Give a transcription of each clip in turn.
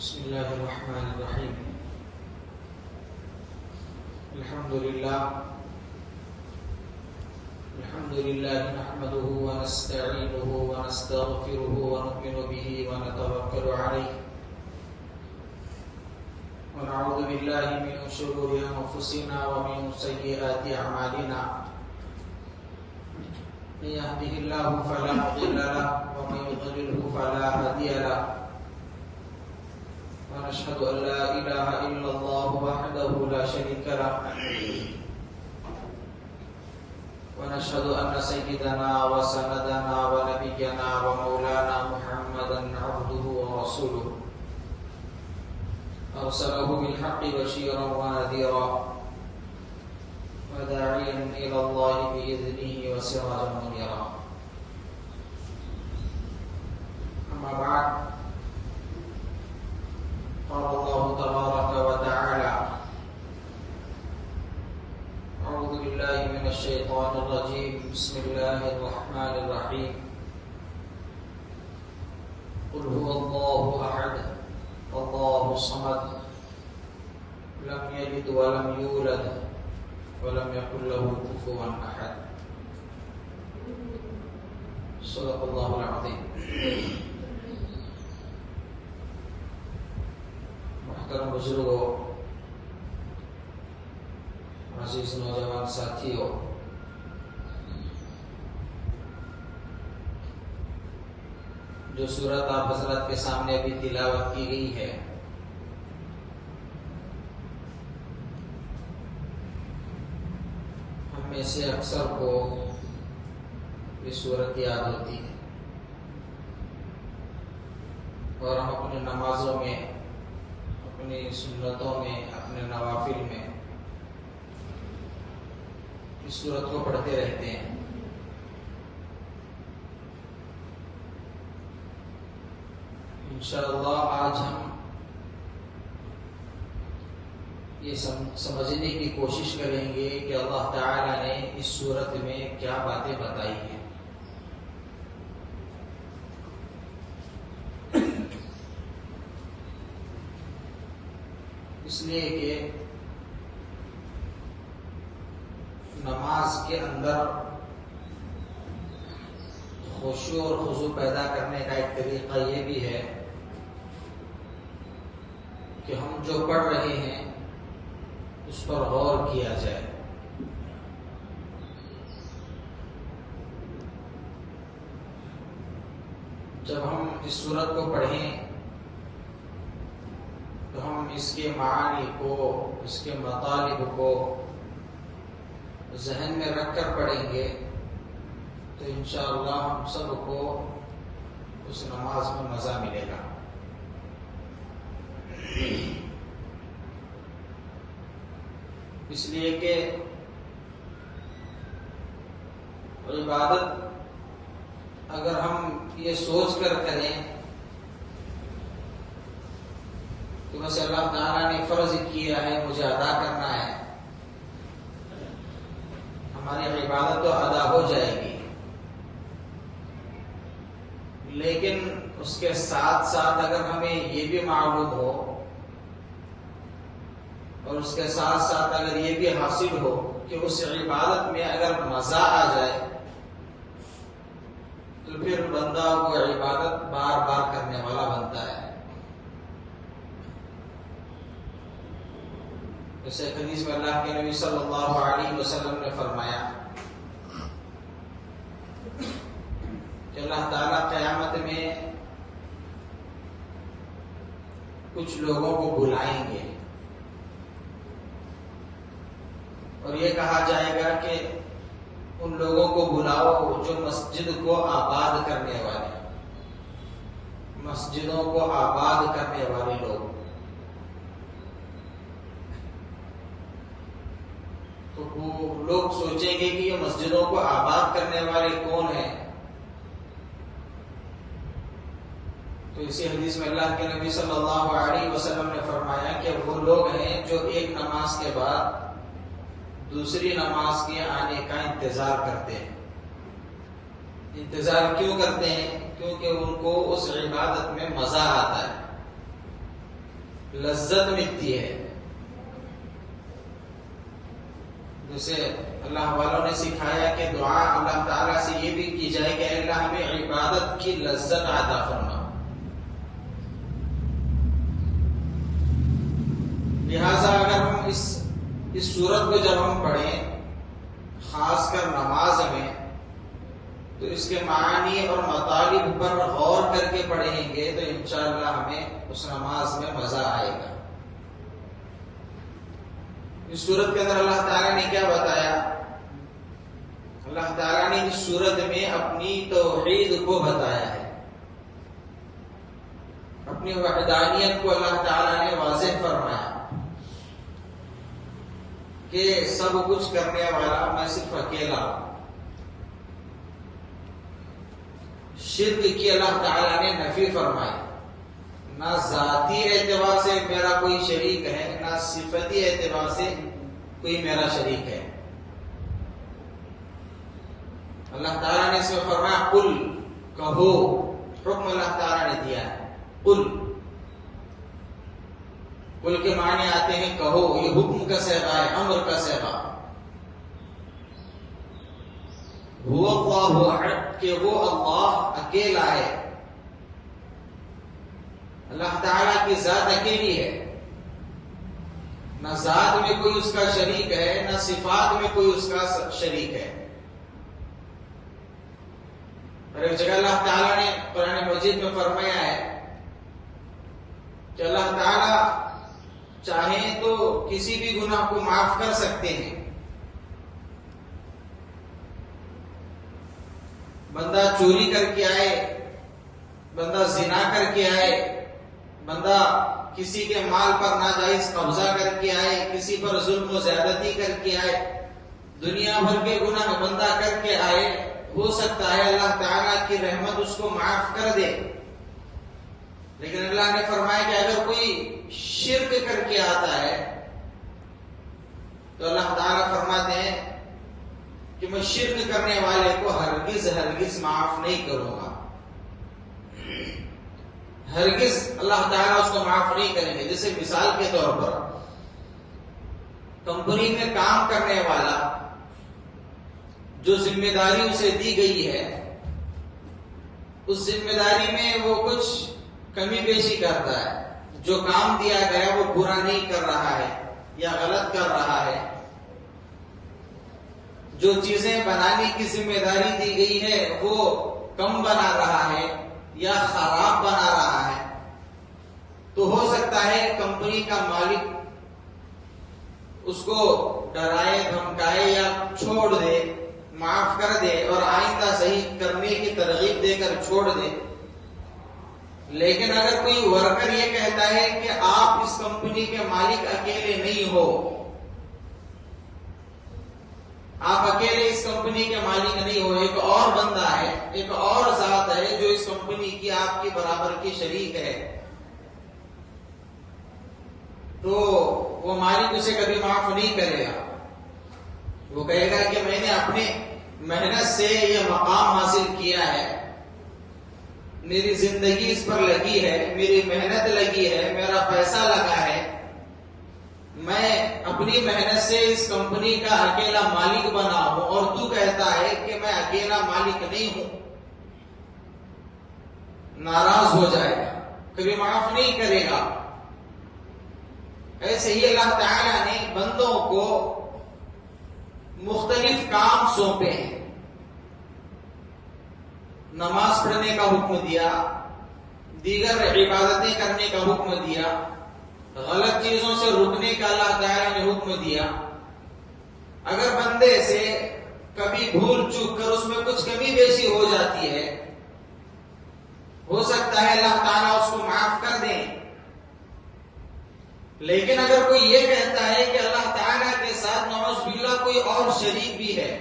بسم الله الرحمن الرحيم. الحمد لله نحمده ونستعينه ونستغفره ونؤمن به ونتوكل عليه ونعوذ بالله من شرور أنفسنا ومن سيئات أعمالنا. من يهده الله فلا مضل له ومن يضلله فلا هادي له. ونشهد أن لا إله إلا الله وحده لا شريك له. ونشهد أن سيدنا وسندنا ونبينا ومولانا محمدا عبده ورسوله أرسله بالحق بشيرا ونذيرا وداعيا إلى الله بإذنه وسراجا منيرا. أما بعد، قال الله تبارك وتعالى: أعوذ بالله من الشيطان الرجيم. بسم الله الرحمن الرحيم. قل هو الله أحد الله الصمد لم يلد ولم يولد ولم يكن له كفوا أحد. صدق الله العظيم. محترم بزرگوں، عزیز نوجوان ساتھیوں، جو سورت آپ حضرات کے سامنے ابھی تلاوت کی گئی ہے، ہم میں سے اکثر کو یہ سورت یاد ہوتی ہے اور ہم اپنے نمازوں میں، اپنی سنتوں میں، اپنے نوافل میں اس سورت کو پڑھتے رہتے ہیں. انشاءاللہ آج ہم یہ سمجھنے کی کوشش کریں گے کہ اللہ تعالی نے اس سورت میں کیا باتیں بتائی ہیں. اس لیے کہ نماز کے اندر خشوع اور خضوع پیدا کرنے کا ایک طریقہ یہ بھی ہے کہ ہم جو پڑھ رہے ہیں اس پر غور کیا جائے. جب ہم اس سورت کو پڑھیں تو ہم اس کے معانی کو، اس کے مطالب کو ذہن میں رکھ کر پڑھیں گے تو انشاءاللہ ہم سب کو اس نماز میں مزہ ملے گا. اس لیے کہ عبادت اگر ہم یہ سوچ کر کریں کہ بس اللہ تعالیٰ نے فرض کیا ہے، مجھے ادا کرنا ہے، ہماری عبادت تو ادا ہو جائے گی. لیکن اس کے ساتھ ساتھ اگر ہمیں یہ بھی معلوم ہو اور اس کے ساتھ ساتھ اگر یہ بھی حاصل ہو کہ اس عبادت میں اگر مزہ آ جائے تو پھر بندہ وہ عبادت بار بار کرنے والا بنتا ہے. جیسے حدیث میں اللہ کے نبی صلی اللہ علیہ وسلم نے فرمایا کہ اللہ تعالیٰ قیامت میں کچھ لوگوں کو بلائیں گے اور یہ کہا جائے گا کہ ان لوگوں کو بلاؤ جو مسجد کو آباد کرنے والے، مسجدوں کو آباد کرنے والے لوگ. تو وہ لوگ سوچیں گے کہ یہ مسجدوں کو آباد کرنے والے کون ہیں؟ تو اسی حدیث میں اللہ کے نبی صلی اللہ علیہ وسلم نے فرمایا کہ وہ لوگ ہیں جو ایک نماز کے بعد دوسری نماز کے آنے کا انتظار کرتے ہیں. انتظار کیوں کرتے ہیں؟ کیونکہ ان کو اس عبادت میں مزہ آتا ہے. لذت ملتی ہے. جیسے اللہ والوں نے سکھایا کہ دعا اللہ تعالیٰ سے یہ بھی کی جائے کہ اللہ ہمیں عبادت کی لذت عطا فرما. لہذا اگر ہم اس سورت کو جب ہم پڑھیں خاص کر نماز میں تو اس کے معانی اور مطالب پر غور کر کے پڑھیں گے تو انشاءاللہ ہمیں اس نماز میں مزہ آئے گا. اس سورت کے اندر اللہ تعالیٰ نے کیا بتایا؟ اللہ تعالیٰ نے اس سورت میں اپنی توحید کو بتایا ہے، اپنی وحدانیت کو اللہ تعالیٰ نے واضح فرمایا کہ سب کچھ کرنے والا میں صرف اکیلا ہوں. شرک کی اللہ تعالیٰ نے نفی فرمائی، نہ ذاتی اعتبار سے میرا کوئی شریک ہے، نہ صفتی اعتبار سے کوئی میرا شریک ہے. اللہ تعالیٰ نے اس میں فرمایا قل، کہو، حکم اللہ تعالیٰ نے دیا ہے. قل، قل کے معنی آتے ہیں کہو، یہ حکم کا صیغہ ہے، امر کا صیغہ. هو اللہ احد، کہ وہ اللہ اکیلا ہے. اللہ تعالیٰ کی ذات اکیلی ہے، نہ ذات میں کوئی اس کا شریک ہے، نہ صفات میں کوئی اس کا شریک ہے. اور ایک جگہ اللہ تعالیٰ نے قرآن مجید میں فرمایا ہے کہ اللہ تعالیٰ چاہیں تو کسی بھی گناہ کو معاف کر سکتے ہیں. بندہ چوری کر کے آئے، بندہ زنا کر کے آئے، بندہ کسی کے مال پر ناجائز قبضہ کر کے آئے، کسی پر ظلم و زیادتی کر کے آئے، دنیا بھر کے گناہ بندہ کر کے آئے، ہو سکتا ہے اللہ تعالیٰ کی رحمت اس کو معاف کر دے. لیکن اللہ نے فرمایا کہ اگر کوئی شرک کر کے آتا ہے تو اللہ تعالیٰ فرماتے ہیں کہ میں شرک کرنے والے کو ہرگز ہرگز معاف نہیں کروں گا. ہرگز اللہ تعالیٰ اس کو معاف نہیں کریں گے. جیسے مثال کے طور پر کمپنی میں کام کرنے والا جو ذمہ داری اسے دی گئی ہے، اس ذمہ داری میں وہ کچھ کمی بیشی کرتا ہے، جو کام دیا گیا وہ پورا نہیں کر رہا ہے یا غلط کر رہا ہے، جو چیزیں بنانے کی ذمہ داری دی گئی ہے وہ کم بنا رہا ہے یا خراب بنا رہا ہے، تو ہو سکتا ہے کمپنی کا مالک اس کو ڈرائے، دھمکائے یا چھوڑ دے، معاف کر دے اور آئندہ صحیح کرنے کی ترغیب دے کر چھوڑ دے. لیکن اگر کوئی ورکر یہ کہتا ہے کہ آپ اس کمپنی کے مالک اکیلے نہیں ہو، آپ اکیلے اس کمپنی کے مالک نہیں ہو، ایک اور بندہ ہے، ایک اور ذات ہے جو اس کمپنی کی آپ کی برابر کی شریک ہے، تو وہ مالک اسے کبھی معاف نہیں کرے گا. وہ کہے گا کہ میں نے اپنے محنت سے یہ مقام حاصل کیا ہے، میری زندگی اس پر لگی ہے، میری محنت لگی ہے، میرا پیسہ لگا ہے، میں اپنی محنت سے اس کمپنی کا اکیلا مالک بنا ہوں اور تو کہتا ہے کہ میں اکیلا مالک نہیں ہوں. ناراض ہو جائے گا، کبھی معاف نہیں کرے گا. ایسے ہی اللہ تعالیٰ نے بندوں کو مختلف کام سونپے ہیں. نماز پڑھنے کا حکم دیا، دیگر عبادتیں کرنے کا حکم دیا، غلط چیزوں سے رکنے کا اللہ تعالیٰ نے حکم دیا. اگر بندے سے کبھی بھول چوک کر اس میں کچھ کمی بیشی ہو جاتی ہے، ہو سکتا ہے اللہ تعالیٰ اس کو معاف کر دیں. لیکن اگر کوئی یہ کہتا ہے کہ اللہ تعالیٰ کے ساتھ نعوذ باللہ کوئی اور شریک بھی ہے،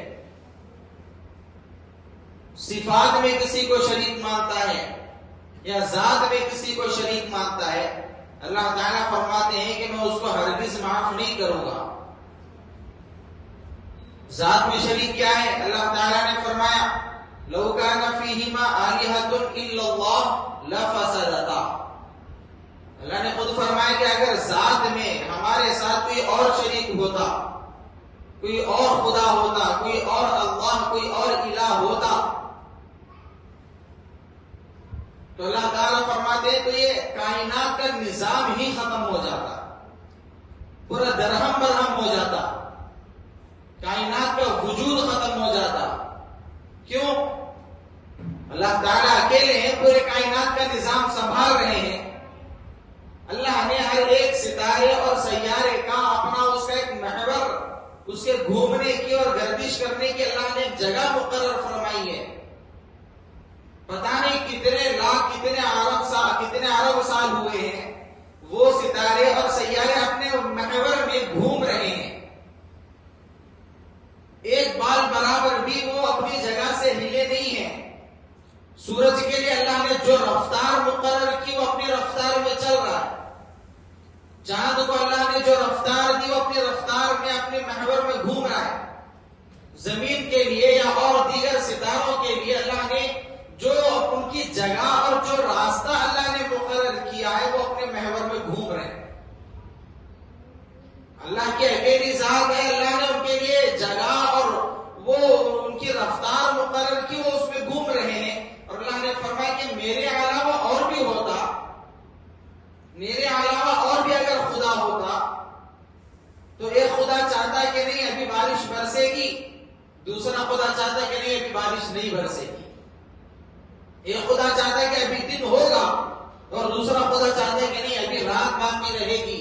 صفات میں کسی کو شریک مانتا ہے یا ذات میں کسی کو شریک مانتا ہے، اللہ تعالیٰ فرماتے ہیں کہ میں اس کو ہرگز معاف نہیں کروں گا. ذات میں شریک کیا ہے؟ اللہ تعالیٰ نے فرمایا لَوْ كَانَ فِيهِمَا آلِهَةٌ إِلَّا اللَّهُ لَفَسَدَتَا. اللہ نے خود فرمایا فرمایا کہ اگر ذات میں ہمارے ساتھ کوئی اور شریک ہوتا، کوئی اور خدا ہوتا، کوئی اور اللہ، کوئی اور الہ ہوتا، تو اللہ تعالیٰ فرماتے ہیں تو یہ کائنات کا نظام ہی ختم ہو جاتا، پورا درہم برہم ہو جاتا، کائنات کا وجود ختم ہو جاتا۔ کیوں؟ اللہ تعالیٰ اکیلے ہیں، پورے کائنات کا نظام سنبھال رہے ہیں۔ اللہ نے ہر ایک ستارے اور سیارے کا اپنا اس کا ایک محور، اس کے گھومنے کی اور گردش کرنے کی اللہ نے ایک جگہ مقرر فرمائی ہے۔ پتہ نہیں کتنے لاکھ، کتنے ارب سال ہوئے ہیں وہ ستارے اور سیارے اپنے محور میں گھوم رہے ہیں، ایک بال برابر بھی وہ اپنی جگہ سے ہلے نہیں ہیں۔ سورج کے لیے اللہ نے جو رفتار مقرر کی وہ اپنی رفتار میں چل رہا ہے، چاند کو اللہ نے جو رفتار دی وہ اپنی رفتار میں اپنے محور میں گھوم رہا ہے۔ زمین کے لیے یا اور دیگر ستاروں کے لیے اللہ نے جو ان کی جگہ اور جو راستہ اللہ نے مقرر کیا ہے وہ اپنے محور میں گھوم رہے ہیں۔ اللہ کی اکیلی ذات ہے، اللہ نے ان کے لیے جگہ اور وہ ان کی رفتار مقرر کی، وہ اس میں گھوم رہے ہیں۔ اور اللہ نے فرمایا کہ میرے علاوہ اور بھی ہوتا، میرے علاوہ اور بھی اگر خدا ہوتا تو ایک خدا چاہتا کہ نہیں ابھی بارش برسے گی، دوسرا خدا چاہتا کہ نہیں ابھی بارش نہیں برسے گی، ایک خدا چاہتا ہے کہ ابھی دن ہوگا اور دوسرا خدا چاہتا ہے کہ نہیں ابھی رات باقی رہے گی،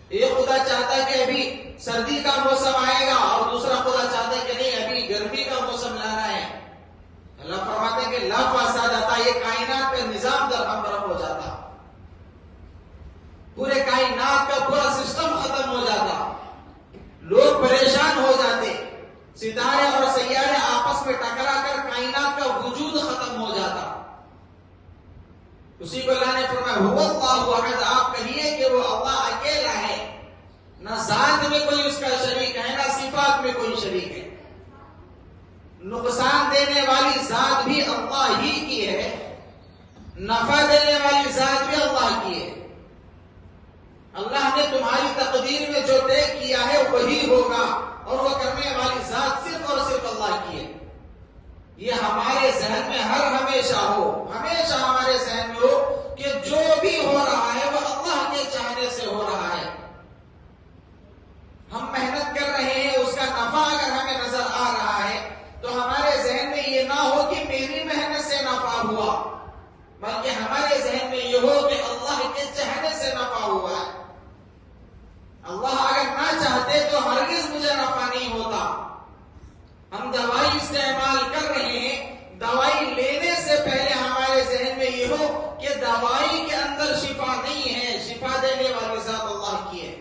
ایک خدا چاہتا ہے کہ ابھی سردی کا موسم آئے گا اور دوسرا خدا چاہتا ہے کہ نہیں ابھی گرمی کا موسم لانا ہے۔ اللہ فرماتے ہیں کہ لا فساد آتا، یہ کائنات کا نظام درہم برہم ہو جاتا، پورے کائنات کا پورا سسٹم ختم ہو جاتا، لوگ پریشان ہو جاتے، ستارے اور سیارے آپس میں ٹکرا کر کائنات کا وجود ختم ہو جاتا۔ اسی کو اللہ نے فرمایا هو اللہ احد، آپ کہیے کہ وہ اللہ اکیلا ہے، نہ ذات میں کوئی اس کا شریک ہے، نہ صفات میں کوئی شریک ہے۔ نقصان دینے والی ذات بھی اللہ ہی کی ہے، نفع دینے والی ذات بھی اللہ کی ہے۔ اللہ نے تمہاری تقدیر میں جو طے کیا ہے وہی ہوگا، اور وہ کرنے والی ذات صرف اور صرف اللہ کی ہے۔ یہ ہمارے ذہن میں ہر ہمیشہ ہو، ہمیشہ ہمارے ذہن میں ہو کہ جو بھی ہو رہا ہے وہ اللہ کے چاہنے سے ہو رہا ہے۔ ہم محنت کر رہے ہیں، اس کا نفع اگر ہمیں نظر آ رہا ہے تو ہمارے ذہن میں یہ نہ ہو کہ میری محنت سے نفع ہوا، بلکہ ہمارے ذہن میں یہ ہو کہ اللہ کے چاہنے سے نفع ہوا ہے۔ اللہ اگر نہ چاہتے تو ہرگز مجھے نفع نہیں ہوتا۔ ہم دوائی استعمال کر رہے ہیں، دوائی لینے سے پہلے ہمارے ذہن میں یہ ہو کہ دوائی کے اندر شفا نہیں ہے، شفا دینے والی ذات اللہ کی ہے۔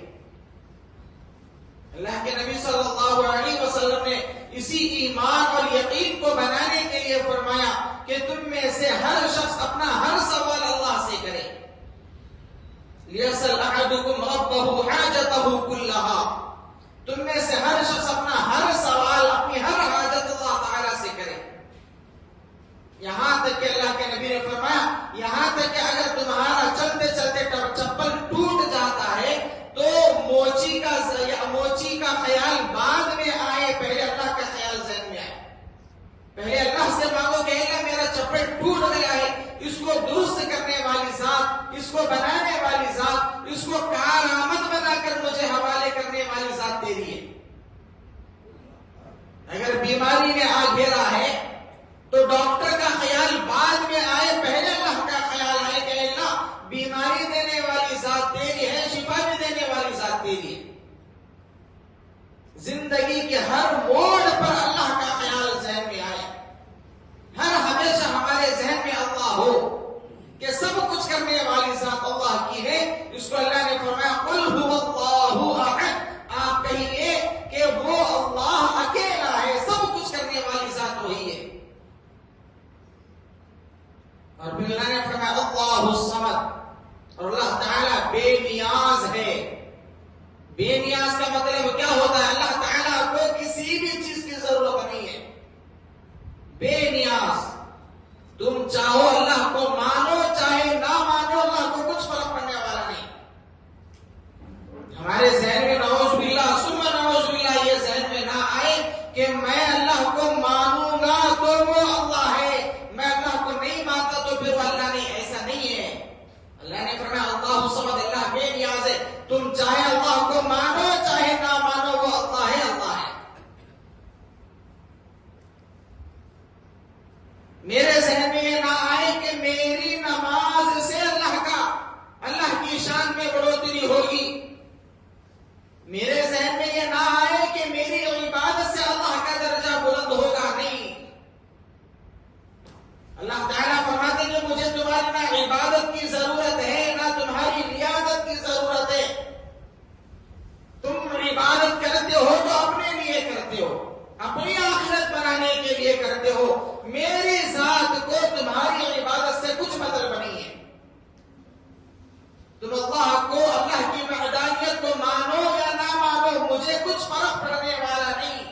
اللہ کے نبی صلی اللہ علیہ وسلم نے اسی ایمان اور یقین کو بنانے کے لیے فرمایا کہ تم میں سے ہر شخص اپنا ہر سوال اللہ سے کرے۔ لِيَسْأَلْ أَحَدُكُمْ رَبَّهُ حَاجَتَهُ كُلَّهَا، تم میں سے ہر شخص اپنا ہر سوال، اپنی ہر حاجت اللہ تعالیٰ سے کرے۔ یہاں تک کہ اللہ کے نبی نے فرمایا، یہاں تک کہ اگر تمہارا چلتے چلتے چپل ٹوٹ جاتا ہے تو موچی کا خیال بعد میں آئے، پہلے اللہ کا خیال ذہن میں آئے۔ پہلے اللہ سے مانگو کہ اللہ میرا چپل ٹوٹ گیا ہے، اس کو درست کرنے والی ذات، اس کو بنانے والی ذات، اس کو کارآمد بنا کر مجھے حوالے کرنے والی ذات تیری ہے۔ اگر بیماری میں آ گھیرا ہے تو ڈاکٹر کا خیال بعد میں آئے، پہلے اللہ کا خیال آئے کہ اللہ بیماری دینے والی ذات تیری ہے، شفا بھی دینے والی ذات تیری ہے۔ زندگی کے ہر موڑ پر اللہ کا خیال ذہن میں آئے، ہر ہمیشہ ہمارے ذہن میں اللہ ہو کہ سب کچھ کرنے والی ذات اللہ کی ہے۔ اس کو اللہ نے فرمایا قل هو اللہ احد، آپ کہیے کہ وہ اللہ اکیلا ہے، سب کچھ کرنے والی ذات وہی ہے۔ اور پھر اللہ نے فرمایا اللہ الصمد، اور اللہ تعالیٰ بے نیاز ہے۔ بے نیاز کا مطلب کیا ہوتا ہے؟ اللہ تعالیٰ کو کسی بھی چیز کی ضرورت نہیں ہے، بے نیاز۔ تم چاہو اللہ کو مانو، چاہے نہ مانو، اللہ کو کچھ فرق پڑنے والا نہیں۔ ہمارے ذہن میں نعوذ باللہ ثم نعوذ باللہ یہ ذہن میں نہ آئے کہ میں اللہ کو مانوں گا تو وہ اللہ ہے، میں اللہ کو نہیں مانتا تو پھر وہ اللہ نہیں. ایسا نہیں ہے. اللہ نے فرمایا اللہ الصمد، اللہ بے نیاز ہے. تم چاہے اللہ کو مانو چاہے نہ مانو، وہ اللہ ہے، اللہ ہے. میرے ذہن میں یہ نہ آئے کہ میری نماز سے اللہ کی شان میں بڑھوتری ہوگی. میرے ذہن میں یہ نہ آئے کہ میری عبادت سے اللہ کا درجہ بلند ہوگا. نہیں. اللہ تعالیٰ فرماتے ہیں کہ مجھے تمہاری نہ عبادت کی ضرورت ہے نہ تمہاری ریاضت کی ضرورت ہے. تم عبادت کرتے ہو تو اپنے لیے کرتے ہو، اپنی آخرت بنانے کے لیے کرتے ہو. میری ذات کو تمہاری عبادت سے کچھ مطلب نہیں ہے. تم اللہ کو، اللہ کی وحدانیت کو مانو یا نہ مانو، مجھے کچھ فرق پڑنے والا نہیں.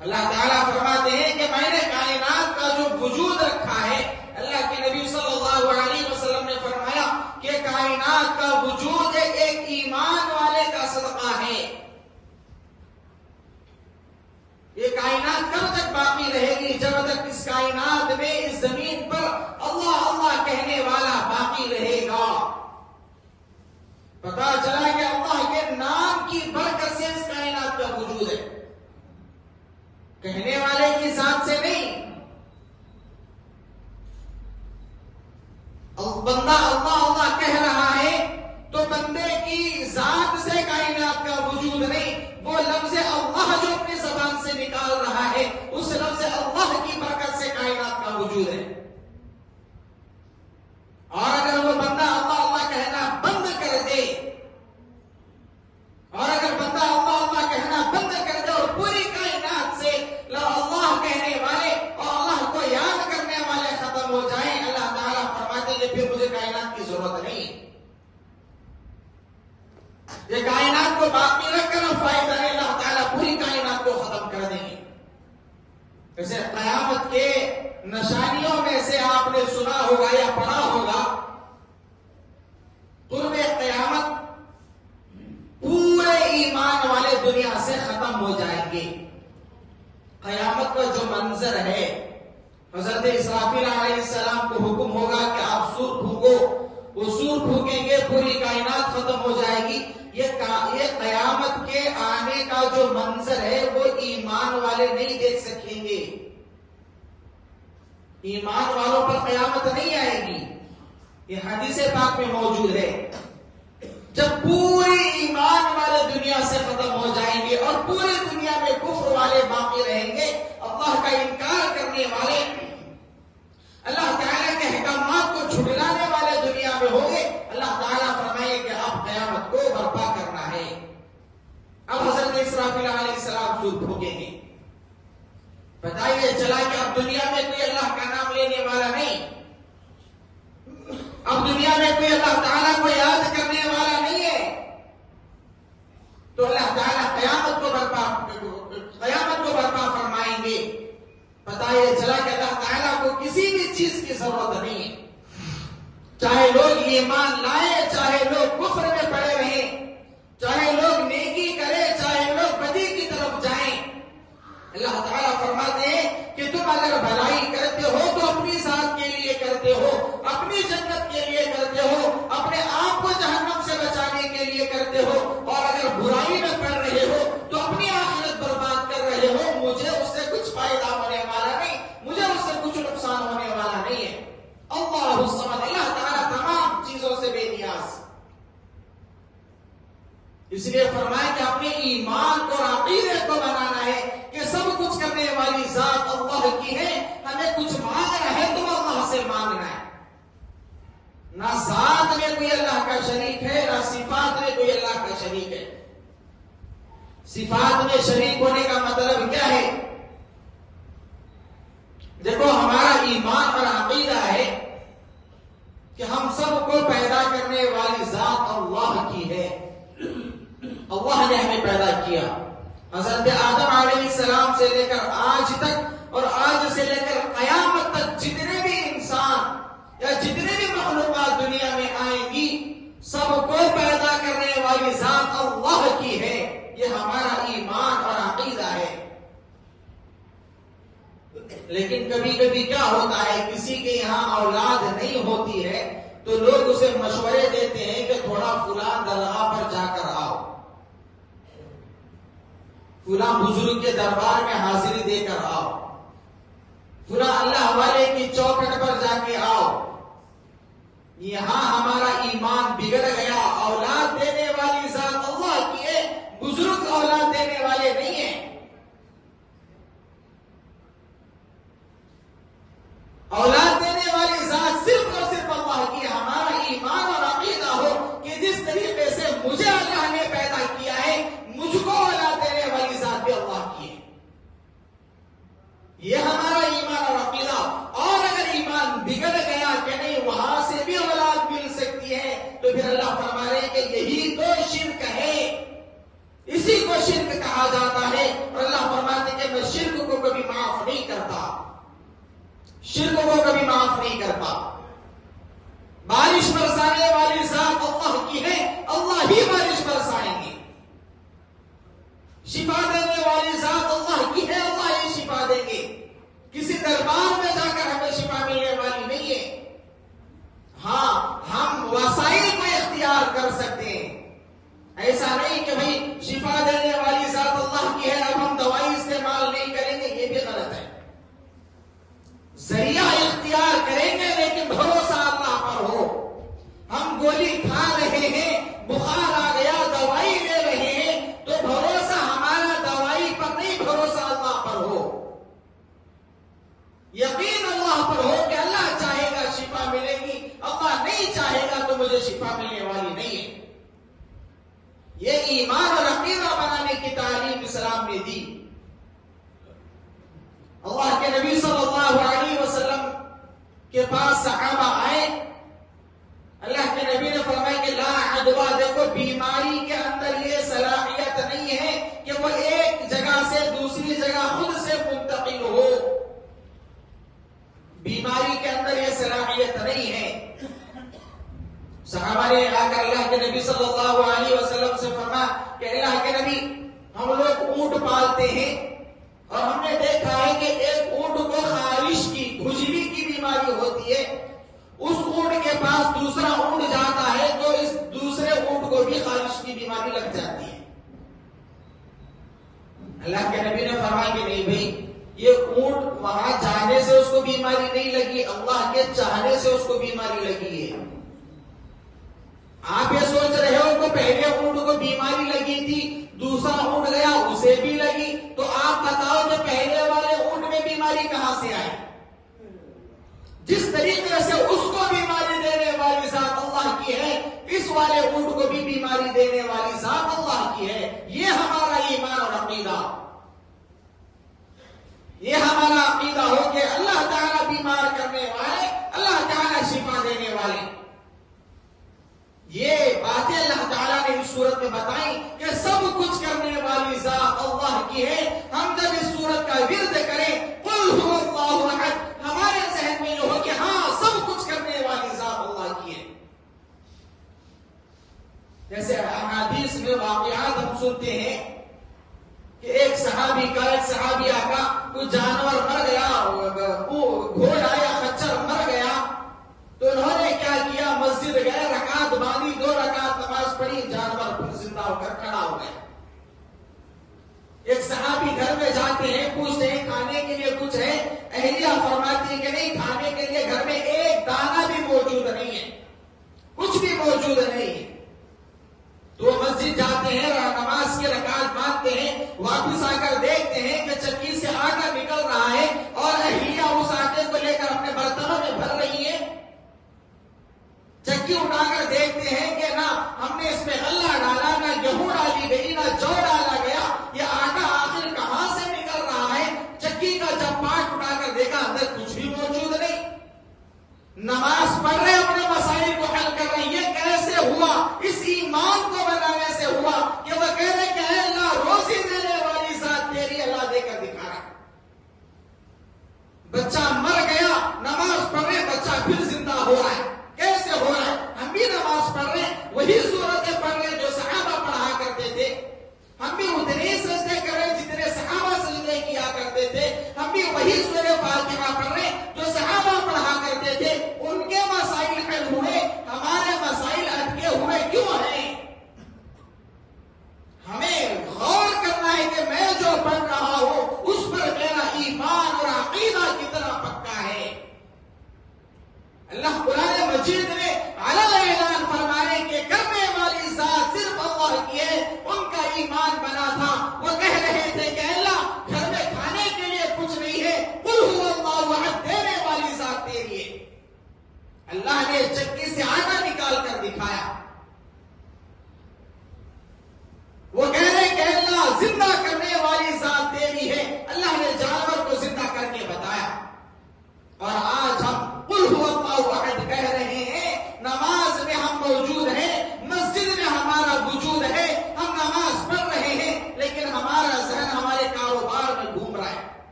اللہ تعالیٰ فرماتے ہیں کہ میں نے کائنات کا جو وجود رکھا ہے، اللہ کے نبی صلی اللہ علیہ وسلم نے فرمایا کہ کائنات کا وجود ایک ایمان والے کا صدقہ ہے. یہ کائنات کب تک باقی رہے گی؟ جب تک اس کائنات میں، اس زمین پر اللہ اللہ کہنے والا باقی رہے گا. پتا چلا کہ اللہ کے نام کی برکت سے اس کائنات کا وجود ہے، کہنے والے کی ذات سے نہیں. بندہ اللہ اللہ کہہ رہا ہے تو بندے کی ذات سے کائنات کا وجود نہیں، وہ لفظ اللہ جو اپنی زبان سے نکال رہا ہے اس لفظ اللہ کی برکت سے کائنات کا وجود ہے. اور اگر وہ بندہ اللہ اللہ کہنا بند کر دے، اور اگر بندہ اللہ اللہ کہنا بند کر دے اور پوری کائنات سے اللہ کہنے والے اور اللہ کو یاد کرنے والے ختم ہو جائیں، اللہ تعالیٰ فرماتے ہیں پھر مجھے کائنات کی ضرورت نہیں. یہ کائنات کو باقی رکھ کر فائدہ نہیں، اللہ تعالیٰ پوری کائنات کو ختم کر دیں گے. جیسے قیامت کے نشانیوں میں سے آپ نے سنا ہوگا یا پڑھا ہوگا، قرب قیامت پورے ایمان والے دنیا سے ختم ہو جائیں گے. قیامت کا جو منظر ہے، حضرت اسرافیل علیہ السلام کو حکم ہوگا کہ آپ سور پھونکو، وہ سور پھونکیں گے، پوری کائنات ختم ہو جائے گی. یہ قیامت کے آنے کا جو منظر ہے وہ ایمان والے نہیں دیکھ سکیں گے. ایمان والوں پر قیامت نہیں آئے گی. یہ حدیث پاک میں موجود ہے. جب پوری ایمان والے دنیا سے ختم ہو جائیں گے اور پوری دنیا میں کفر والے باقی رہیں گے، اللہ کا انکار کرنے والے، اللہ تعالیٰ کے احکامات کو چھٹلانے والے دنیا میں ہوں گے، اللہ تعالیٰ فرمائے کہ اب قیامت کو برپا کرنا ہے. اب حضرت اسرافیل علیہ السلام سور پھونکیں گے. بتائیے چلا کہ اب دنیا میں کوئی اللہ کا نام لینے والا نہیں، اب دنیا میں کوئی اللہ تعالیٰ کو یاد کرنے والا نہیں ہے. تو اللہ تعالیٰ قیامت کو برپا فرمائیں گے. پتا یہ چلا کہ اللہ تعالیٰ کو کسی بھی چیز کی ضرورت نہیں ہے. چاہے لوگ ایمان لائیں، چاہے لوگ کفر میں پڑے رہیں، چاہے لوگ نیکی کریں، چاہے لوگ بدی کی طرف جائیں، اللہ تعالیٰ فرماتے ہیں کہ تم اگر بھلائی کرتے ہو تو اپنی ذات کے لیے کرتے ہو، اپنی جنت کے لیے کرتے ہو، اپنے آپ کو جہنم سے بچانے کے لیے کرتے ہو، اور اگر برائی میں پڑ رہے ہو تو اپنی آخرت برباد کر رہے ہو. مجھے اس سے کچھ فائدہ ہونے والا نہیں، مجھے اس سے کچھ نقصان ہونے والا نہیں ہے. اللہ الصمد، اللہ تعالیٰ تمام چیزوں سے بے نیاز. اس لیے فرمایا کہ اپنے ایمان کو اور عقیدے کو بنانا ہے کہ سب کچھ کرنے والی ذات اللہ کی ہے. ہمیں کچھ مانگنا ہے تو اللہ سے مانگنا ہے. نہ ذات میں کوئی اللہ کا شریک ہے، نہ صفات میں کوئی اللہ کا شریک ہے. صفات میں شریک ہونے کا مطلب کیا ہے؟ دیکھو ہمارا ایمان اور عقیدہ ہے کہ ہم سب کو پیدا کرنے والی ذات اللہ کی ہے. اللہ نے ہمیں پیدا کیا. حضرت آدم علیہ السلام سے لے کر آج تک اور آج سے لے کر قیامت تک جتنے بھی انسان یا جتنے بھی مخلوقات دنیا میں آئیں گی، اللہ کی ہے، یہ ہمارا ایمان اور عقیدہ ہے۔ لیکن کبھی کبھی کیا ہوتا ہے، کسی کے یہاں اولاد نہیں ہوتی ہے تو لوگ اسے مشورے دیتے ہیں کہ تھوڑا فلاں درگاہ پر جا کر آؤ، فلاں بزرگ کے دربار میں حاضری دے کر آؤ، فلاں اللہ والے کی چوکھٹ پر جا کے آؤ۔ یہاں ہمارا ایمان بگڑ گیا، اولاد دینے والی ذات اللہ کی ہے، بزرگ اولاد دینے والے نہیں ہیں۔ اولاد دینے والی ذات صرف اور صرف اللہ کی ہے۔ ہمارا ایمان اور عقیدہ ہو کہ جس طریقے سے مجھے اللہ نے پیدا کیا ہے، مجھ کو اولاد دینے والی ذات بھی اللہ کی ہے، یہ ہمارا ایمان اور عقیدہ۔ اور اگر ایمان بگڑ گیا کہ نہیں وہاں سے بھی اولاد مل سکتی ہے، تو پھر اللہ فرما رہے ہیں کہ یہی تو شرک ہے، اسی کو شرک کہا جاتا ہے۔ اور اللہ فرماتے ہیں کہ میں شرک کو کبھی معاف نہیں کرتا، شرک کو کبھی معاف نہیں کرتا۔ بارش برسانے والی ذات اللہ کی ہے، اللہ ہی بارش برسائیں گے۔ شفا دینے والی ذات اللہ کی ہے، اللہ ہی شفا دیں گے۔ کسی دربار میں جا کر ہمیں شفا ملنے والی نہیں ہے۔ ہاں، ہم وسائل کو اختیار کر سکتے ہیں، ایسا نہیں کہ بھئی شفا دینے والی ذات اللہ کی ہے اب ہم دوائی استعمال نہیں کریں گے، یہ بھی غلط ہے۔ ذریعہ اختیار کریں گے لیکن بھروسہ اللہ پر ہو۔ ہم گولی کھا رہے ہیں، بخار آ گیا، دوائی لے رہے ہیں، تو بھروسہ ہمارا دوائی پر نہیں، بھروسہ اللہ پر ہو، یقین اللہ پر ہو کہ اللہ چاہے گا شفا ملے گی، اللہ نہیں چاہے گا تو مجھے شفا ملنے والی نہیں ہے۔ یہ ایمان اور عقیدہ بنانے کی تعلیم اسلام نے دی۔ اللہ کے نبی صلی اللہ علیہ وسلم کے پاس صحابہ آئے، اللہ کے نبی نے فرمایا کہ لا عدوہ، دیکھو بیماری کے اندر یہ صلاحیت نہیں ہے کہ وہ ایک جگہ سے دوسری جگہ خود سے منتقل ہو، بیماری کے اندر یہ صلاحیت نہیں ہے۔ صحابہ نے آ کر اللہ کے نبی صلی اللہ علیہ وسلم سے فرمایا کہ اللہ کے نبی، ہم لوگ اونٹ پالتے ہیں اور ہم نے دیکھا ہے کہ ایک اونٹ کو خارش کی، کھجلی کی بیماری ہوتی ہے، اس اونٹ کے پاس دوسرا اونٹ جاتا ہے تو اس دوسرے اونٹ کو بھی خارش کی بیماری لگ جاتی ہے۔ اللہ کے نبی نے فرمایا کہ نہیں بھائی، یہ اونٹ وہاں جانے سے اس کو بیماری نہیں لگی، اللہ کے چاہنے سے اس کو بیماری لگی ہے۔ آپ یہ سوچ رہے ہو کہ پہلے اونٹ کو بیماری لگی تھی، دوسرا اونٹ گیا اسے بھی لگی، تو آپ بتاؤ کہ پہلے والے اونٹ میں بیماری کہاں سے آئی؟ جس طریقے سے اس کو بیماری دینے والی ذات اللہ کی ہے، اس والے اونٹ کو بھی بیماری دینے والی ذات اللہ کی ہے۔ یہ ہمارا ایمان اور عقیدہ، یہ ہمارا عقیدہ ہو کہ اللہ تعالیٰ بیمار کرنے والے، اللہ تعالیٰ شفا دینے والے۔ یہ باتیں اللہ تعالیٰ نے اس صورت میں بتائی کہ سب کچھ کرنے والی ذات اللہ کی ہے۔ ہم جب اس صورت کا ورد کریں قل هو اللہ احد، ہمارے ذہن میں یہ ہو کہ ہاں سب کچھ کرنے والی ذات اللہ کی ہے۔ جیسے احادیث میں واقعات ہم سنتے ہیں کہ ایک صحابیہ کا کوئی جانور مر گیا، گھوڑا یا خچر مر گیا، تو انہوں نے کیا کیا، مسجد گئے، رکعت باندھی، 2 رکعت نماز پڑھی، جانور پھر زندہ ہو کر کھڑا ہو گیا۔ ایک صحابی گھر میں جاتے ہیں، پوچھتے ہیں کھانے کے لیے کچھ ہے؟ اہلیہ فرماتی ہے کہ نہیں، کھانے کے لیے گھر میں ایک دانہ بھی موجود نہیں ہے، کچھ بھی موجود نہیں ہے۔ تو مسجد جاتے ہیں، نماز کی رکعت باندھتے ہیں، واپس آ کر دیکھتے ہیں کہ چکی سے آٹا نکل رہا ہے اور اہلیہ اس آٹے کو لے کر اپنے برتنوں میں بھر رہی ہے۔ چکی اٹھا کر دیکھتے ہیں کہ نہ ہم نے اس میں غلہ ڈالا، نہ گیہوں ڈالی گئی، نہ جو ڈالا گیا، یہ آٹا آخر کہاں سے نکل رہا ہے؟ چکی کا جب پاٹ اٹھا کر دیکھا اندر کچھ بھی موجود نہیں۔ نماز پڑھ رہے، اپنے مسائل کو حل کر رہے، یہ کیسے ہوا؟ اس ایمان کو بنانے سے ہوا کہ وہ کہہ رہے کہ اے اللہ، روزی دینے والی ذات تیری، اللہ دے کر دکھا رہا۔ بچہ مر گیا، نماز پڑھ رہے، بچہ پھر زندہ ہو رہا ہے، کیسے ہو رہا ہے؟ ہم بھی نماز پڑھ رہے ہیں، وہی صورتیں پڑھ رہے ہیں جو صحابہ پڑھا کرتے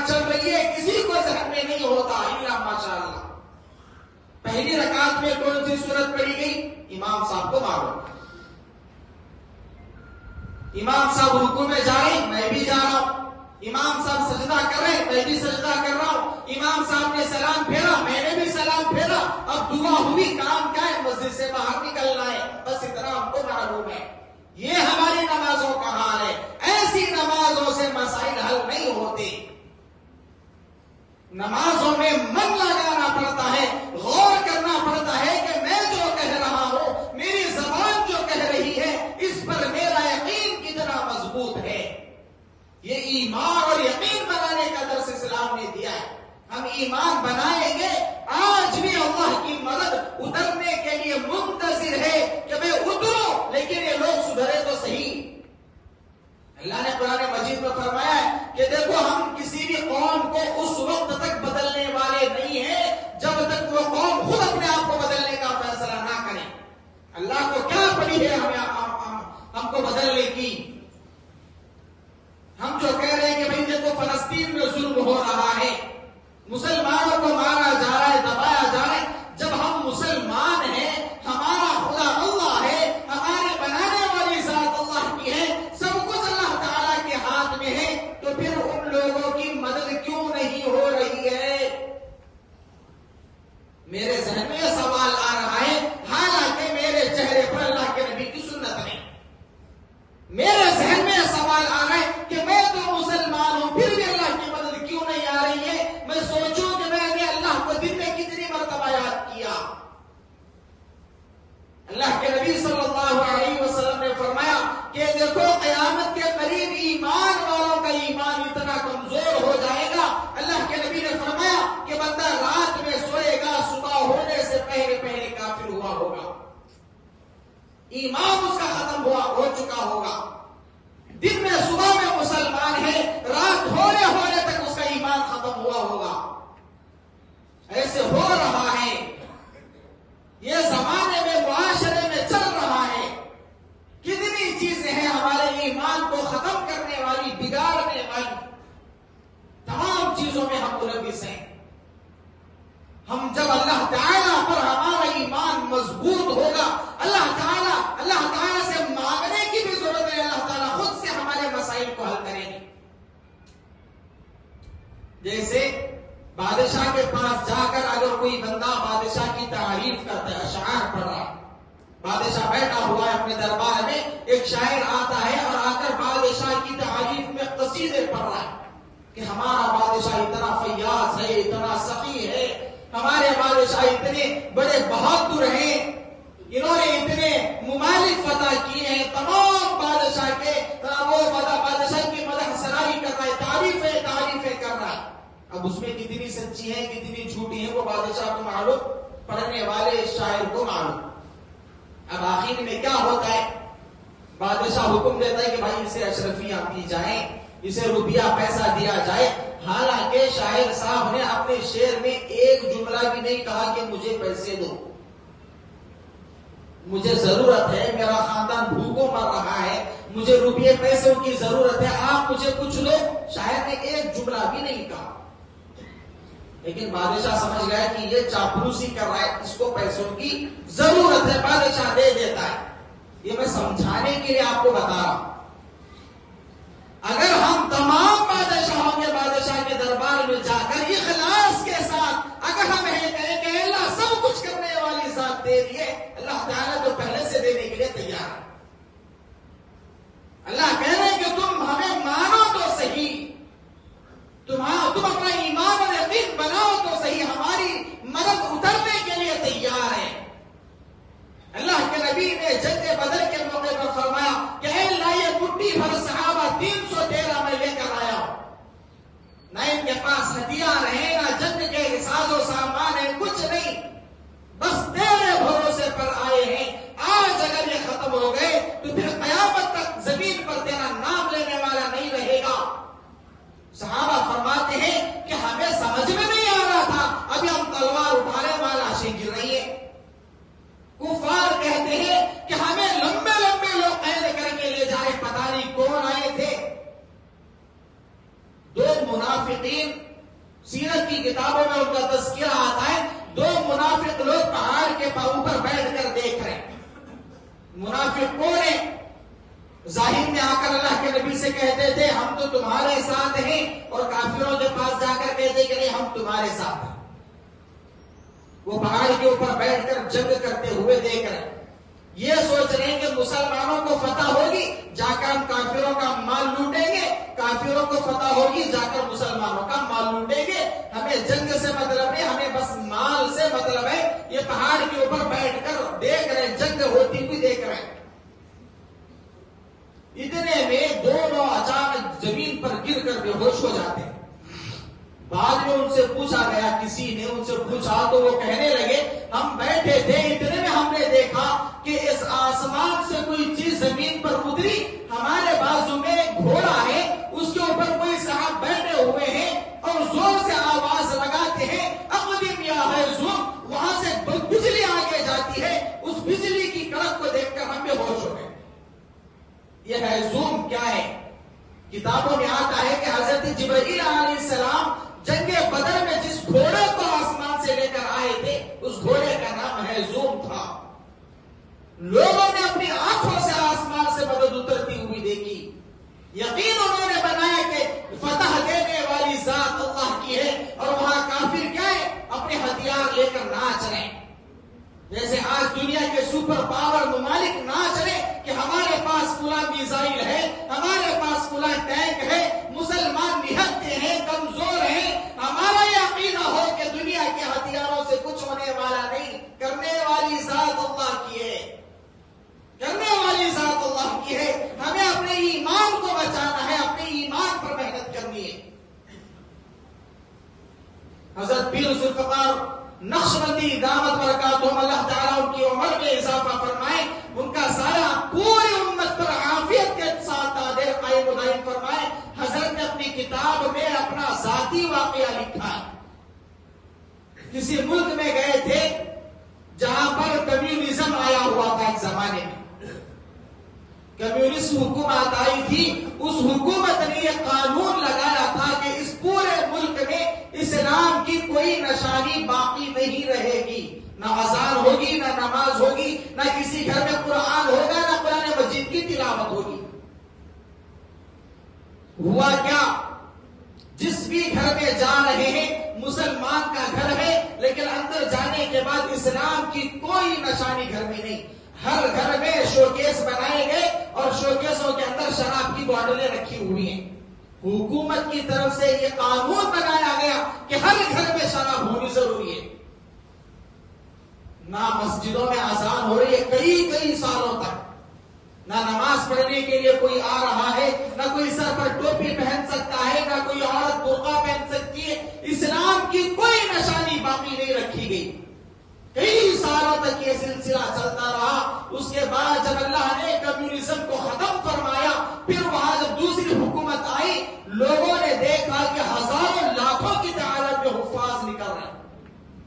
رکعت چل رہی ہے، کسی کو ذہن میں نہیں ہوتا الا ماشاءاللہ پہلی رکعت میں کون سی سورت پڑھی گئی امام صاحب کو معلوم. امام صاحب رکوع میں جا رہے میں بھی جا رہا ہوں، امام صاحب سجدہ کر رہے میں بھی سجدہ کر رہا ہوں، امام صاحب نے سلام پھیرا میں نے بھی سلام پھیرا. اب دعا ہوئی، کام کیا ہے؟ مسجد سے باہر نکلنا ہے، بس اتنا ہم کو معلوم ہے. یہ ہماری نمازوں کا حال ہے. ایسی نمازوں سے مسائل حل نہیں ہوتے. نمازوں میں من لگانا پڑتا ہے، غور کرنا پڑتا ہے کہ میں جو کہہ رہا ہوں، میری زبان جو کہہ رہی ہے، اس پر میرا یقین کتنا مضبوط ہے. یہ ایمان اور یقین بنانے کا درس اسلام نے دیا ہے. ہم ایمان بنائیں گے، آج بھی اللہ کی مدد اترنے کے لیے منتظر ہے کہ میں اتروں، لیکن یہ لوگ سدھرے تو صحیح. اللہ نے قرآن مجید میں فرمایا ہے کہ دیکھو ہم کسی بھی قوم کو اس وقت تک بدلنے والے نہیں ہیں جب تک وہ قوم خود اپنے آپ کو بدلنے کا فیصلہ نہ کرے. اللہ کو کیا پڑی ہے ہم کو بدلنے کی؟ ہم جو کہہ رہے ہیں کہ بھئی دیکھو فلسطین میں ظلم ہو رہا ہے، مسلمانوں کو مارا جا رہا ہے، دبایا جا رہا ہے. جب ہم مسلمان ہیں، ہمارا خدا اللہ ہے، ہمارے بنانے والی ذات اللہ کی ہے، سب کچھ اللہ تعالیٰ کے ہاتھ میں ہے، تو پھر ان لوگوں کی مدد کیوں نہیں ہو رہی ہے؟ میرے ذہن میں یہ سوال آ رہا ہے، حالانکہ میرے چہرے پر اللہ کے نبی کی سنت نہیں. میرے ذہن میں یہ سوال آ رہا ہے کہ میں تو مسلمان ہوں، پھر بھی اللہ کی مدد کیوں نہیں آ رہی ہے؟ میں سوچوں کہ میں نے اللہ کو دن میں کتنی مرتبہ یاد کیا. اللہ کے نبی صلی اللہ علیہ وسلم نے فرمایا کہ دیکھو قیامت کے قریب ایمان والوں کا ایمان اتنا کمزور ہو جائے گا. اللہ کے نبی نے فرمایا کہ بندہ رات میں سوئے گا، صبح ہونے سے پہلے پہلے کافر ہوا ہوگا، ایمان اس کا ختم ہو چکا ہوگا. دن میں صبح میں مسلمان ہے، رات ہونے ہونے تک اس کا ایمان ختم ہوا ہوگا. ایسے ہو رہا ہے، یہ زمانے میں معاشرے میں چل رہا ہے. کتنی چیزیں ہیں ہمارے ایمان کو ختم کرنے والی، بگاڑنے والی. تمام چیزوں میں ہم ملوث ہیں. ہم جب اللہ تعالیٰ پر ہمارا ایمان مضبوط ہوگا، اللہ تعالیٰ سے مانگنے کی بھی ضرورت ہے، اللہ تعالیٰ خود سے ہمارے مسائل کو حل کریں گے. جیسے بادشاہ کے پاس جا کر اگر کوئی بندہ بادشاہ کی تعریف کرتا ہے، اشعار پڑھ رہا ہے، بادشاہ بیٹھا ہوا ہے اپنے دربار میں، ایک شاعر آتا ہے اور آ کر بادشاہ کی تعریف میں قصیدے پڑھ رہا ہے کہ ہمارا بادشاہ اتنا فیاض ہے، اتنا سخی ہے، ہمارے بادشاہ اتنے بڑے بہادر ہیں، انہوں نے اتنے ممالک فتح کیے ہیں. تمام بادشاہ کے وہ بادشاہ کی مدح سرائی کر رہا ہے، تعریفیں کر رہا ہے. اب اس میں کتنی سچی ہیں کتنی جھوٹی ہیں وہ بادشاہ کو معلوم، پڑھنے والے شاعر کو معلوم. اب آخر میں کیا ہوتا ہے؟ بادشاہ حکم دیتا ہے کہ بھائی اسے اشرفیاں دی جائیں، اسے روپیہ پیسہ دیا جائے. حالانکہ شاعر صاحب نے اپنے شعر میں ایک جملہ بھی نہیں کہا کہ مجھے پیسے دو، مجھے ضرورت ہے، میرا خاندان بھوکوں مر رہا ہے، مجھے روپیے پیسوں کی ضرورت ہے، آپ مجھے کچھ دو. شاعر نے ایک جملہ بھی نہیں کہا. لیکن بادشاہ سمجھ گیا کہ یہ چاپلوسی کر رہا ہے، اس کو پیسوں کی ضرورت ہے، بادشاہ دے دیتا ہے. یہ میں سمجھانے کے لیے آپ کو بتا رہا ہوں. اگر ہم تمام بادشاہوں کے بادشاہ کے دربار میں جا کر اخلاص کے ساتھ اگر ہم کہیں کہ اللہ سب کچھ کرنے والی ذات دے دیے، اللہ تعالیٰ تو پہلے سے دینے کے لیے تیار ہے. اللہ کہہ رہے ہیں کہ تم ہمیں مانو تو صحیح، تم اپنا ایمان اور یقین بناؤ تو صحیح، ہماری مدد اترنے کے لیے تیار ہے. اللہ کے نبی نے جنگ بدر کے موقع پر فرمایا کہ اے اللہ یہ مٹھی بھر صحابہ 313 میں لے کر آیا ہوں، نہ ان کے پاس ہتھیار ہیں، نہ جنگ کے ساز و سامان ہے، کچھ نہیں، بس تیرے بھروسے پر آئے ہیں. آج اگر یہ ختم ہو گئے تو پھر قیامت تک زمین پر تیرا نام لینے والا نہیں رہے گا. صحابہ فرماتے ہیں کہ ہمیں سمجھ میں نہیں آ رہا تھا، ابھی ہم تلوار اٹھانے والا لاشیں گر رہی ہے. کفار کہتے ہیں کہ ہمیں لمبے لمبے لوگ قید کر کے لے جائے، پتہ نہیں کون آئے تھے. دو منافقین سیرت کی کتابوں میں ان کا تذکرہ آتا ہے. 2 منافق لوگ پہاڑ کے اوپر بیٹھ کر دیکھ رہے ہیں. منافق کون ہے؟ ظاہر میں آ کر اللہ کے نبی سے کہتے تھے ہم تو تمہارے ساتھ ہیں، اور کافروں کے پاس جا کر کہتے کہ نہیں ہم تمہارے ساتھ ہیں. وہ پہاڑ کے اوپر بیٹھ کر جنگ کرتے ہوئے دیکھ رہے ہیں. یہ سوچ رہے ہیں کہ مسلمانوں کو فتح ہوگی جا کر ہم کافروں کا مال لوٹیں گے، کافروں کو فتح ہوگی جا کر مسلمانوں کا مال لوٹیں گے. ہمیں جنگ سے مطلب نہیں، ہمیں بس مال سے مطلب ہے. یہ پہاڑ کے اوپر بیٹھ کر دیکھ رہے ہیں، جنگ ہوتی ہوئی دیکھ رہے ہیں. اتنے میں دونوں اچانک زمین پر گر کر بے ہوش ہو جاتے ہیں. بعد میں ان سے پوچھا گیا، کسی نے ان سے پوچھا تو وہ کہنے لگے ہم بیٹھے تھے، اتنے میں ہم نے دیکھا کہ اس آسمان سے کوئی چیز زمین پر اتری، ہمارے بازو میں گھوڑا ہے، اس کے اوپر کوئی صاحب بیٹھے ہوئے ہیں اور زور سے آواز لگاتے ہیں اقدم یا ہیزم. وہاں سے بجلی آگے جاتی ہے. اس بجلی کی کڑک کو دیکھ کر ہم بے ہوش ہو گئے. یہ ہیزم کیا ہے؟ کتابوں میں آتا ہے کہ حضرت جبرائیل علیہ السلام جنگ بدر میں جس گھوڑے کو آسمان سے لے کر آئے تھے اس گھوڑے کا نام ہیزوم تھا. لوگوں نے اپنی آنکھوں سے آسمان سے مدد اترتی ہوئی دیکھی. یقین انہوں نے بنایا کہ فتح دینے والی ذات اللہ کی ہے، اور وہاں کافر کیا ہے؟ اپنے ہتھیار لے کر ناچ رہے ہیں. جیسے آج دنیا کے سپر پاور ممالک ناچ رہے کہ ہمارے پاس فلاں میزائل ہے، ہمارے پاس فلاں ٹینک ہے، مسلمان نہتے ہیں، کمزور ہیں. ہمارا یہ عقیدہ ہو کہ دنیا کے ہتھیاروں سے کچھ ہونے والا نہیں. کرنے والی ذات اللہ کی ہے، کرنے والی ذات اللہ کی ہے. ہمیں اپنے ایمان کو بچانا ہے، اپنے ایمان پر محنت کرنی ہے. حضرت پیر ذوالفقار نقشبندی دامت برکاتہم اللہ تعالیٰ ان کی عمر میں اضافہ فرمائے، ان کا سایہ پوری امت پر عافیت کے ساتھ دیر قائم و دائم فرمائے. حضرت نے اپنی کتاب میں اپنا ذاتی واقعہ لکھا ہے. کسی ملک میں گئے تھے جہاں پر کمیونزم آیا ہوا تھا. ایک زمانے میں کمیونسٹ حکومت آئی تھی. اس حکومت نے یہ قانون لگایا تھا کہ اس پورے ملک میں اسلام کی کوئی نشانی باقی نہیں رہے گی. نہ اذان ہوگی، نہ نماز ہوگی، نہ کسی گھر میں قرآن ہوگا، نہ قرآن مجید کی تلاوت ہوگی. ہوا کیا؟ جس بھی گھر میں جا رہے ہیں مسلمان کا گھر ہے، لیکن اندر جانے کے بعد اسلام کی کوئی نشانی گھر میں نہیں. ہر گھر میں شوکیس بنائے گئے اور شوکیسوں کے اندر شراب کی بوتلیں رکھی ہوئی ہیں. حکومت کی طرف سے یہ قانون بنایا گیا کہ ہر گھر میں شراب ہونی ضروری ہے. نہ مسجدوں میں اذان ہو رہی ہے کئی سالوں تک، نہ نماز پڑھنے کے لیے کوئی آ رہا ہے، نہ کوئی سر پر ٹوپی پہن سکتا ہے، نہ کوئی عورت برقع پہن سکتی ہے. اسلام کی کوئی نشانی باقی نہیں رکھی گئی. کئی سالوں تک یہ سلسلہ چلتا رہا. اس کے بعد جب اللہ نے کمیونزم کو ختم فرمایا، پھر وہاں جب دوسری حکومت آئی، لوگوں نے دیکھا کہ ہزاروں لاکھوں کی تعداد میں حفاظ نکل رہے ہیں.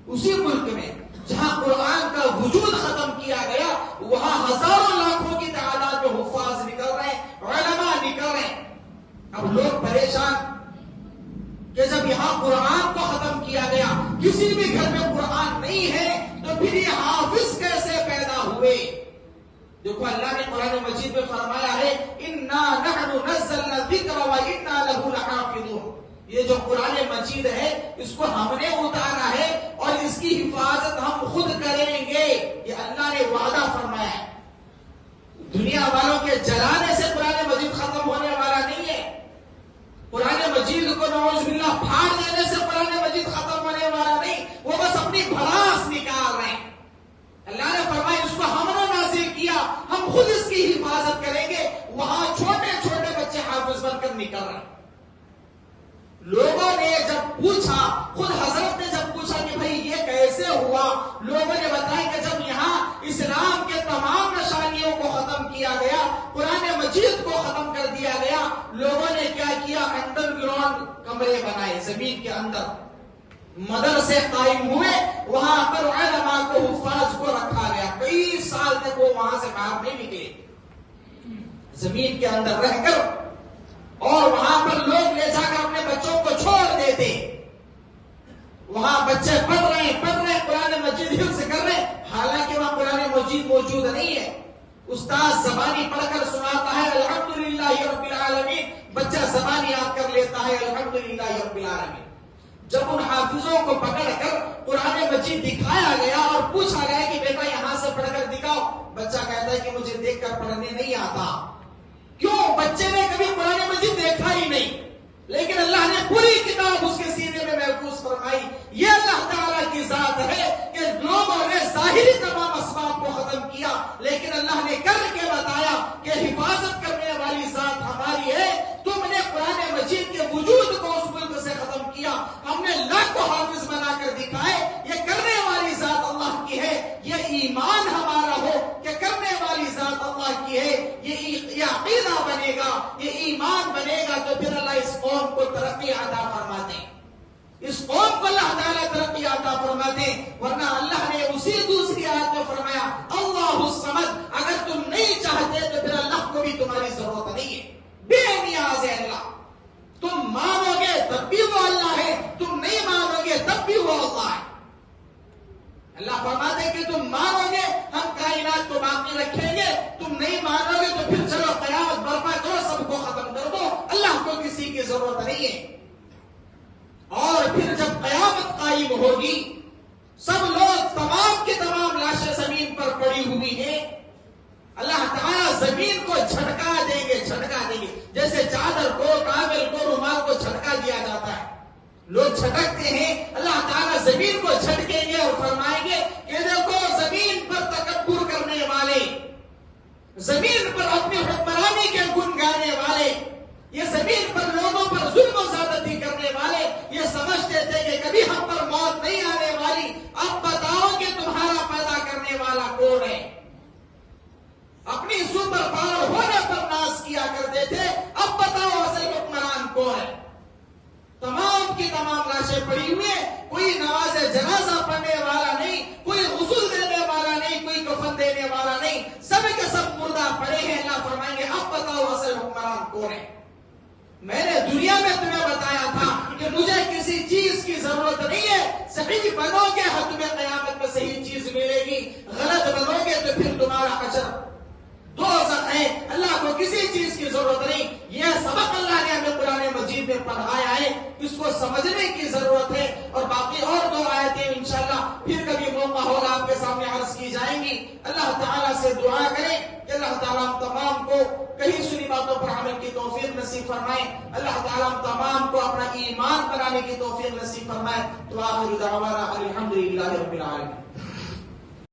اسی ملک میں جہاں قرآن کا وجود ختم کیا گیا، وہاں ہزاروں لاکھوں کی تعداد میں حفاظ نکل رہے ہیں، علماء نکل رہے ہیں. اب لوگ پریشان کہ جب یہاں قرآن کو ختم کیا گیا، کسی بھی گھر میں قرآن نہیں ہے، تو پھر یہ حافظ کیسے پیدا ہوئے؟ دیکھو اللہ نے قرآن مجید میں فرمایا ہے اِنَّا نَحْنُ نَزَّلْنَا الذِّكْرَ وَإِنَّا لَهُ لَحَافِظُونَ. یہ جو قرآن مجید ہے اس کو ہم نے اتارا ہے اور اس کی حفاظت ہم خود کریں گے. یہ اللہ نے وعدہ فرمایا ہے. دنیا والوں کے جلانے سے قرآن مجید ختم ہونے والا نہیں ہے. قرآن مجید کو نعوذ باللہ پھاڑ دینے سے قرآن مجید ختم ہونے والا نہیں. وہ بس اپنی بھڑاس نکال رہے ہیں. اللہ نے فرمایا اس کو ہم نے نازل کیا، ہم خود اس کی حفاظت کریں گے. وہاں چھوٹے چھوٹے بچے حافظ بن کر نکل رہے ہیں. لوگوں نے جب پوچھا، خود حضرت نے جب پوچھا کہ بھائی یہ کیسے ہوا، لوگوں نے بتایا کہ جب یہاں اسلام کے تمام نشانیوں کو ختم کیا گیا، قرآن مجید کو ختم کر دیا گیا، لوگوں نے کیا کیا؟ انڈر گراؤنڈ کمرے بنائے، زمین کے اندر مدرسے قائم ہوئے. وہاں پر علماء کو، حفاظ کو رکھا گیا. کئی سال تک وہ وہاں سے باہر نہیں نکلے، زمین کے اندر رہ کر. اور وہاں پر لوگ لے جا کر اپنے بچوں کو چھوڑ ہے الحمدللہ رب العالمین۔ جب ان حافظوں کو پکڑ کر قرآن مجید دکھایا گیا اور پوچھا گیا کہ بیٹا یہاں سے پڑھ کر دکھاؤ، بچہ کہتا ہے کہ مجھے دیکھ کر پڑھنے نہیں آتا۔ کیوں؟ بچے نے کبھی قرآن مجید دیکھا ہی نہیں، لیکن اللہ نے پوری کتاب اس کے سینے میں محفوظ فرمائی۔ یہ اللہ تعالیٰ کی ذات ہے کہ لوگوں نے ظاہری تمام اسباب کو ختم کیا، لیکن اللہ نے کر کے بتایا کہ حفاظت کرنے والی ذات ہماری ہے۔ تم نے قرآن مجید کے وجود کو اس ملک سے ختم کیا، ہم نے لاکھوں حافظ بنا کر دکھائے، یہ کرنے والی ذات اللہ کی ہے۔ یہ ایمان ہمارا ہو کہ کرنے والی ذات اللہ کی ہے، یہ عقیدہ بنے گا، یہ ایمان بنے گا، تو پھر اللہ اس قوم کو ترقی عطا فرما دیں، اس قوم کو اللہ تعالیٰ ترقی عطا فرما دیں۔ ورنہ اللہ نے اسی دوسری آیت میں فرمایا اللہ الصمد، اگر تم نہیں چاہتے تو پھر اللہ کو بھی تمہاری ضرورت نہیں ہے، بے نیاز ہے اللہ۔ تم مانو گے تب بھی وہ اللہ ہے، تم نہیں مانو گے تب بھی وہ اللہ ہے۔ اللہ فرماتے ہیں کہ تم مانو گے ہم کائنات کو باقی رکھیں گے، تم نہیں مانو گے تو پھر چلو قیامت برپا کرو، سب کو ختم کر دو، اللہ کو کسی کی ضرورت نہیں ہے۔ اور پھر جب قیامت قائم ہوگی، سب لوگ تمام کی تمام لاشیں زمین پر پڑی ہوئی ہیں، اللہ تعالیٰ زمین کو جھٹکا دیں گے، جھٹکا دیں گے، جیسے چادر کو، کاغذ کو، رومال کو جھٹکا دیا جاتا ہے، لوگ جھٹکتے ہیں، اللہ تعالیٰ زمین کو جھٹکیں گے اور فرمائیں گے کہ دیکھو زمین پر تکبر کرنے والے، زمین پر اپنی حکمرانی کے گن گانے والے، یہ زمین پر لوگوں پر ظلم و زیادتی کرنے والے، یہ سمجھتے تھے کہ کبھی ہم پر موت نہیں آنے والی، اب بتاؤ کہ تمہارا پیدا کرنے والا کون ہے؟ اپنی سپر پاور ہونے پر ناز کیا کرتے تھے، اب بتاؤ اصل حکمران کون ہے؟ تمام کی تمام لاشیں پڑی ہوئی ہیں، کوئی نماز جنازہ پڑھنے والا نہیں، کوئی غسل دینے والا نہیں، کوئی کفن دینے والا نہیں، سب کے سب مردہ پڑے ہیں۔ اللہ فرمائیں گے اب بتاؤ اصل حکمران کون ہے؟ میں نے دنیا میں تمہیں بتایا تھا کہ مجھے کسی چیز کی ضرورت نہیں ہے، صحیح بنو گے تمہیں قیامت میں صحیح چیز ملے گی، غلط بنو گے تو پھر تمہارا حشر دوزخ ہے، اللہ کو کسی چیز کی ضرورت نہیں۔ یہ سبق اللہ نے ہمیں قرآن مجید میں پڑھایا ہے، اس کو سمجھنے کی ضرورت ہے۔ اور باقی اور دو آیتیں انشاءاللہ پھر کبھی موقع ہوگا آپ کے سامنے عرض کی جائیں گی۔ اللہ تعالیٰ سے دعا کریں کہ اللہ تعالیٰ ہم تمام کو کہیں سنی باتوں پر عمل کی توفیق نصیب فرمائے، اللہ تعالیٰ ہم تمام کو اپنا ایمان بنانے کی توفیق نصیب فرمائے۔ تو آخر دعوانا الحمدللہ رب العالمین۔